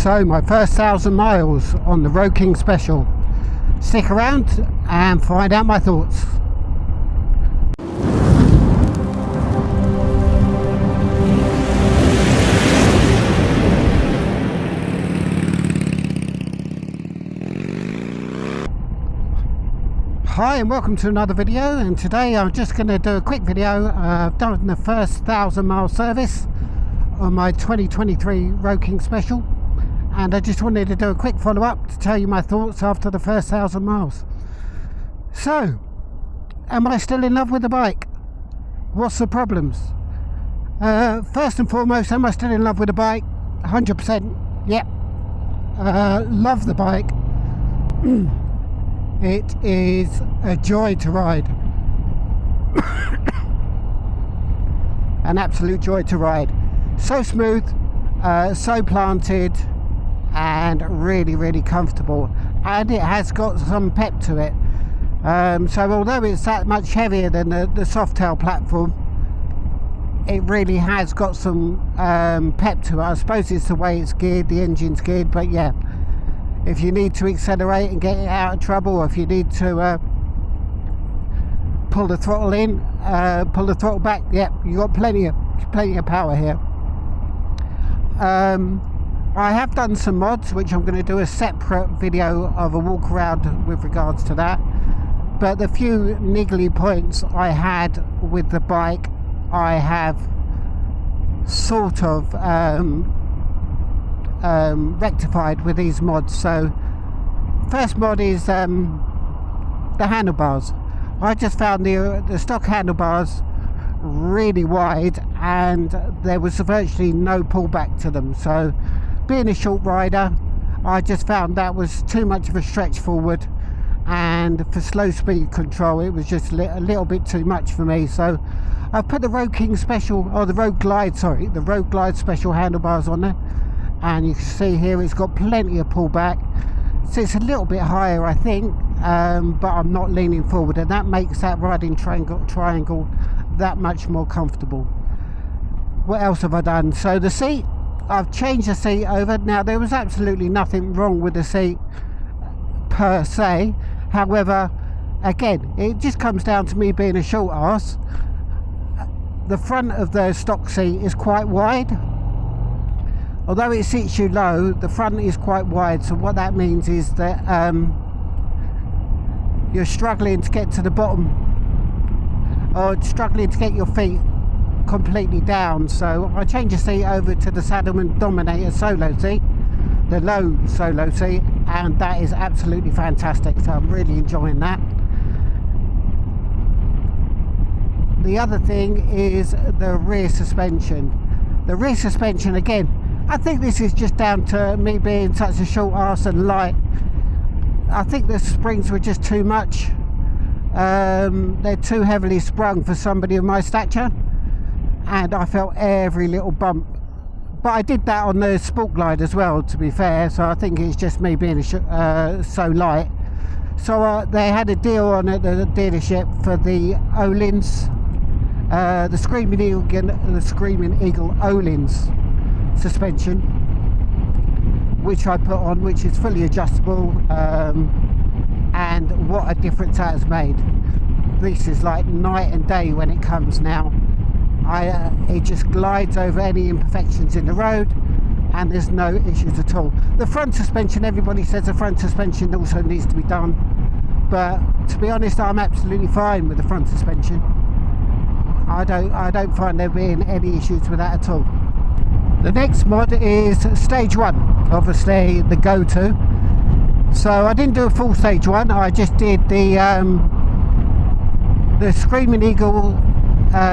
So my first 1,000 miles on the Road King Special. Stick around and find out my thoughts. Hi and welcome to another video, and today I'm just going to do a quick video. I've done the first 1,000 mile service on my 2023 Road King Special, and I just wanted to do a quick follow-up to tell you my thoughts after the first 1,000 miles. So, am I still in love with the bike? What's the problems? First and foremost, am I still in love with the bike? 100%, yep. Love the bike. It is a joy to ride. An absolute joy to ride. So smooth, so planted, and really comfortable. And it has got some pep to it. So although it's that much heavier than the Softail platform, it really has got some pep to it. I suppose it's the way it's geared, the engine's geared, but yeah. If you need to accelerate and get it out of trouble, or if you need to pull the throttle in, pull the throttle back, yep, you got plenty of power here. I have done some mods, which I'm going to do a separate video of a walk around with regards to that. But the few niggly points I had with the bike, I have sort of rectified with these mods. So first mod is the handlebars. I just found the stock handlebars really wide, and there was virtually no pullback to them. So being a short rider, I just found that was too much of a stretch forward, and for slow speed control it was just a little bit too much for me. So I've put the Road King Special, or the Road Glide Special handlebars on there, and you can see here it's got plenty of pullback. So it's a little bit higher, I think, but I'm not leaning forward, and that makes that riding triangle that much more comfortable. What else have I done? So the seat, I've changed the seat over. Now there was absolutely nothing wrong with the seat per se. However, again, it just comes down to me being a short arse. The front of the stock seat is quite wide. Although it sits you low, the front is quite wide. So what that means is that you're struggling to get to the bottom, or struggling to get your feet completely down. So I changed the seat over to the Saddlemen Dominator solo seat, the low solo seat, and that is absolutely fantastic. So I'm really enjoying that. The other thing is the rear suspension. The rear suspension, again, I think this is just down to me being such a short arse and light. I think the springs were just too much. They're too heavily sprung for somebody of my stature, and I felt every little bump. But I did that on the Sport Glide as well, to be fair, so I think it's just me being so light. So they had a deal on at the dealership for the Öhlins, the Screaming Eagle Öhlins suspension, which I put on, which is fully adjustable, and what a difference that has made. This is like night and day when it comes now. It just glides over any imperfections in the road, and there's no issues at all. The front suspension, everybody says the front suspension also needs to be done, but to be honest, I'm absolutely fine with the front suspension. I don't find there being any issues with that at all. The next mod is stage 1, obviously the go-to. So I didn't do a full stage 1, I just did the Screaming Eagle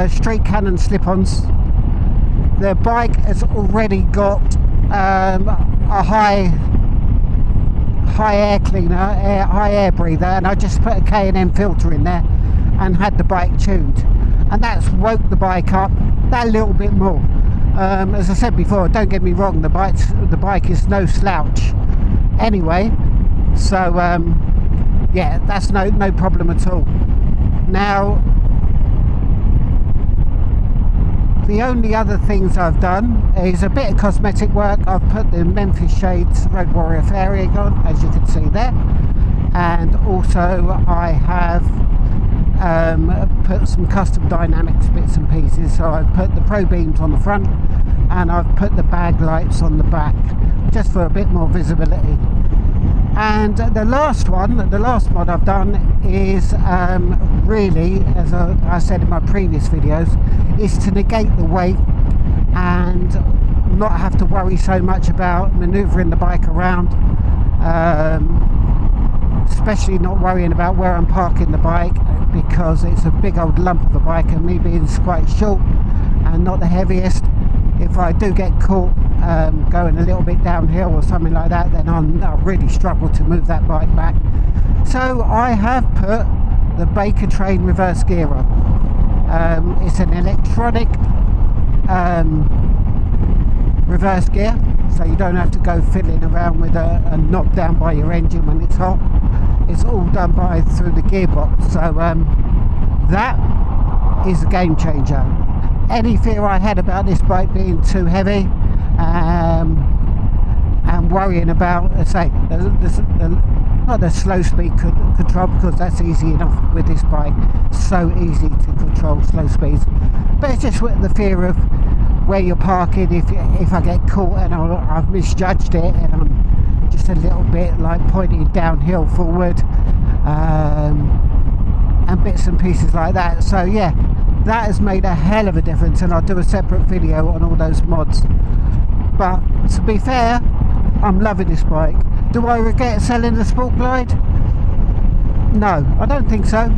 Street Cannon slip-ons. The bike has already got a high air cleaner, high air breather, and I just put a K&N filter in there and had the bike tuned, and that's woke the bike up that little bit more. As I said before, don't get me wrong, the bike is no slouch anyway, so yeah, that's no problem at all. Now The only other things I've done is a bit of cosmetic work. I've put the Memphis Shades Road Warrior fairing on, as you can see there, and also I have put some custom dynamics bits and pieces. So I've put the Pro Beams on the front and I've put the bag lights on the back, just for a bit more visibility. And the last mod I've done is really, as I said in my previous videos, is to negate the weight and not have to worry so much about manoeuvring the bike around, especially not worrying about where I'm parking the bike, because it's a big old lump of a bike, and me being quite short and not the heaviest, if I do get caught going a little bit downhill or something like that, then I'll really struggle to move that bike back. So I have put the Baker Train reverse gear on. It's an electronic reverse gear, so you don't have to go fiddling around with a knob down by your engine when it's hot. It's all done through the gearbox, so that is a game changer. Any fear I had about this bike being too heavy and worrying about, say, not the slow speed control, because that's easy enough with this bike, so easy to control slow speeds, but it's just with the fear of where you're parking, if I get caught and I've misjudged it and I'm just a little bit like pointing downhill forward, and bits and pieces like that. So yeah, that has made a hell of a difference, and I'll do a separate video on all those mods. But to be fair, I'm loving this bike. Do I regret selling the Sport Glide? No, I don't think so.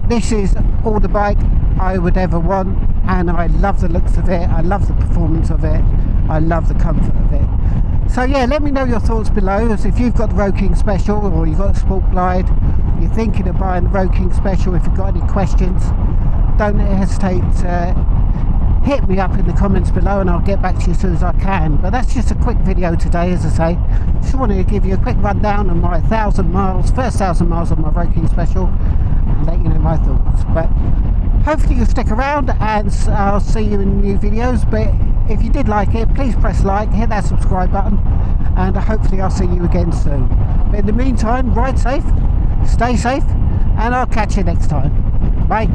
This is all the bike I would ever want, and I love the looks of it, I love the performance of it, I love the comfort of it. So yeah, let me know your thoughts below. As if you've got the Road King Special, or you've got the Sport Glide, you're thinking of buying the Road King Special, if you've got any questions, don't hesitate to hit me up in the comments below and I'll get back to you as soon as I can. But that's just a quick video today, as I say. Just wanted to give you a quick rundown on my first 1,000 miles on my Road King Special, and let you know my thoughts. But hopefully you'll stick around, and I'll see you in new videos. But if you did like it, please press like, hit that subscribe button, and hopefully I'll see you again soon. But in the meantime, ride safe, stay safe, and I'll catch you next time. Bye.